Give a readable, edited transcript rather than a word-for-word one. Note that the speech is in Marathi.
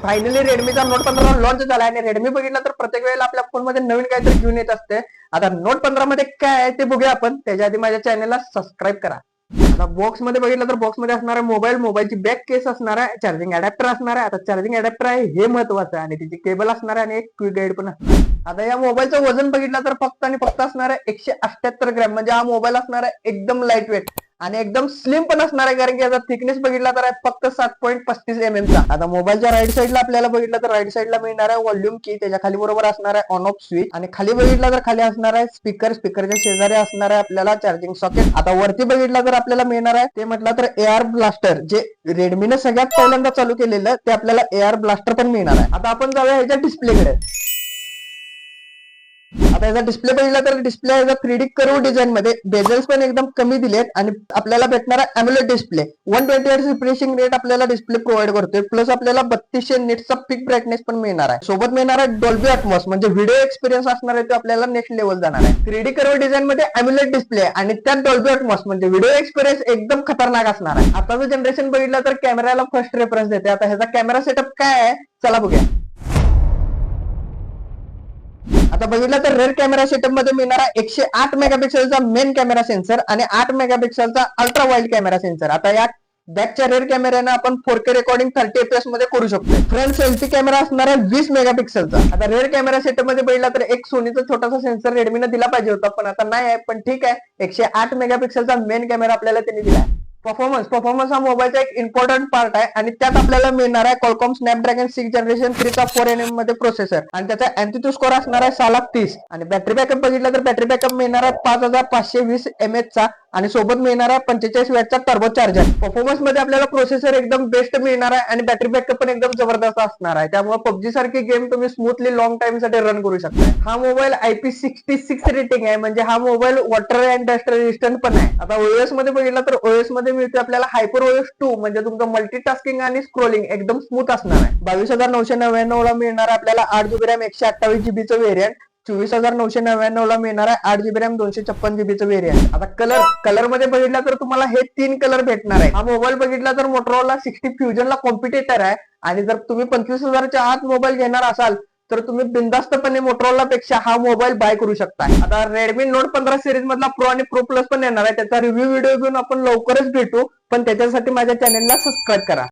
फायनली रेडमीचा नोट 15 लॉन्च झाला आणि रेडमी बघितला तर प्रत्येक वेळेला आपल्या फोन मध्ये नवीन काहीतरी घेऊन येत असते. आता नोट 15 मध्ये काय आहे ते बघूया आपण. त्याच्या आधी माझ्या चॅनलला सबस्क्राईब करा. आता बॉक्स मध्ये बघितलं तर बॉक्स मध्ये असणार आहे मोबाईलची बॅक केस असणार आहे, चार्जिंग अडॅप्टर असणार आहे. आता चार्जिंग अडॅप्टर आहे हे महत्वाचं आहे आणि तिची केबल असणार आहे आणि एक क्विक गाईड पण असणार आहे. आता या मोबाईलचं वजन बघितलं तर फक्त आणि फक्त असणार आहे 178 ग्रॅम. म्हणजे हा मोबाईल असणार आहे एकदम लाईट वेट आणि एकदम स्लिम पण असणार आहे, कारण की याचा थिकनेस बघितला तर आहे फक्त 7.35 mm चा. आता मोबाईलच्या राईट साईडला आपल्याला बघितलं तर राईट साईडला मिळणार आहे व्हॉल्यूम की, त्याच्या खाली बरोबर असणार आहे ऑन ऑफ स्विच आणि खाली बघितलं तर खाली असणार आहे स्पीकरच्या शेजारी असणार आहे आपल्याला चार्जिंग सॉकेट. आता वरती बघितलं तर आपल्याला मिळणार आहे ते म्हटलं तर AR ब्लास्टर, जे रेडमीने सगळ्यात पहिल्यांदा चालू केलेलं ते आपल्याला AR ब्लास्टर पण मिळणार आहे. आता आपण जाऊया ह्याच्या डिस्प्लेकडे. आता याचा डिस्प्ले बघितला तर डिस्प्ले 3D कर्व डिझाईन मध्ये, बेझल्स पण एकदम कमी दिलेत आणि आपल्याला भेटणार आहे AMOLED display. 120 Hz refreshing rate आपल्याला डिस्प्ले प्रोव्हाइड करतोय, प्लस आपल्याला 3200 निट्सचा पिक ब्राईटनेस पण मिळणार आहे. सोबत मिळणार आहे डॉल्बी अॅटमॉस, म्हणजे व्हिडिओ एक्सपिरियन्स असणार आहे तो आपल्याला नेक्स्ट लेवल जाणार आहे. 3D कर्व डिझाईन मध्ये AMOLED डिस्प्ले आणि त्यात डॉल्बी अॅटमॉस, म्हणजे व्हिडिओ एक्सपिरियन्स एकदम खतरनाक असणार आहे. आताचं जनरेशन बघितलं तर कॅमेराला फर्स्ट रेफरन्स देते. आता ह्याचा कॅमेरा सेटअप काय आहे चला बघूया. आता बघितलं तर रेअर कॅमेरा सेटअप मध्ये मिळणारा 108 मेगापिक्सेलचा मेन कॅमेरा सेन्सर आणि 8 मेगापिक्सेलचा अल्ट्रा वाईड कॅमेरा सेन्सर. आता या बॅकच्या रेअर कॅमेऱ्याने आपण 4K रेकॉर्डिंग 30 fps मध्ये करू शकतो. फ्रंट सेल्फी कॅमेरा असणार आहे 20 मेगापिक्सेलचा. आता रेअर कॅमेरा सेटअप मध्ये बघितला तर एक सोनीचा छोटासा सेन्सर रेडमीने दिला पाहिजे होता, पण आता नाही आहे, पण ठीक आहे. 108 मेगापिक्सेलचा मेन कॅमेरा आपल्याला त्यांनी दिला. परफॉर्मन्स हा मोबाईलचा एक इम्पॉर्टंट पार्ट आहे आणि त्यात आपल्याला मिळणार आहे Qualcomm Snapdragon 6 Generation 3 चा 4nm मध्ये प्रोसेसर आणि त्याचा Antutu स्कोर असणार आहे 630. आणि बॅटरी बॅकअप बघितलं तर बॅटरी बॅकअप मिळणार आहे 5520 mAh चा आणि सोबत मिळणार आहे 45 वॅटचा टर्बो चार्जर. परफॉर्मन्स मध्ये आपल्याला प्रोसेसर एकदम बेस्ट मिळणार आहे आणि बॅटरी बॅकअप पण एकदम जबरदस्त असणार आहे, त्यामुळे पबजी सारखी गेम तुम्ही स्मूथली लॉंग टाइम साठी रन करू शकता. हा मोबाईल IP66 रेटिंग आहे, म्हणजे हा mobile water and dust resistant पण आहे. आता OS मध्ये बघितलं तर OS मध्ये मिळते आपल्याला HyperOS 2, म्हणजे तुमचं मल्टीटास्किंग आणि स्क्रोलिंग एकदम स्मूथ असणार आहे. 22,999 ला मिळणार आहे आपल्याला 8GB रॅम 128 GB चं व्हेरियंट. 24,999 ला मिळणार आहे 8GB रॅम 256 GB चं व्हेरियंट. आता कलर मध्ये बघितला तर तुम्हाला हे 3 कलर भेटणार आहे. हा मोबाईल बघितला तर Motorola 60 Fusion ला कॉम्पिटिटर आहे आणि जर तुम्ही 25,000च्या आत मोबाईल घेणार असाल तर तुम्ही बिंदास्तपणे Motorola पेक्षा हा मोबाईल बाय करू शकता. आता रेडमी नोट 15 सिरीज मधला प्रो आणि प्रो प्लस पण येणार आहे, त्याचा रिव्ह्यू व्हिडिओ घेऊन आपण लवकरच भेटू, पण त्याच्यासाठी माझ्या चॅनलला सबस्क्राईब करा.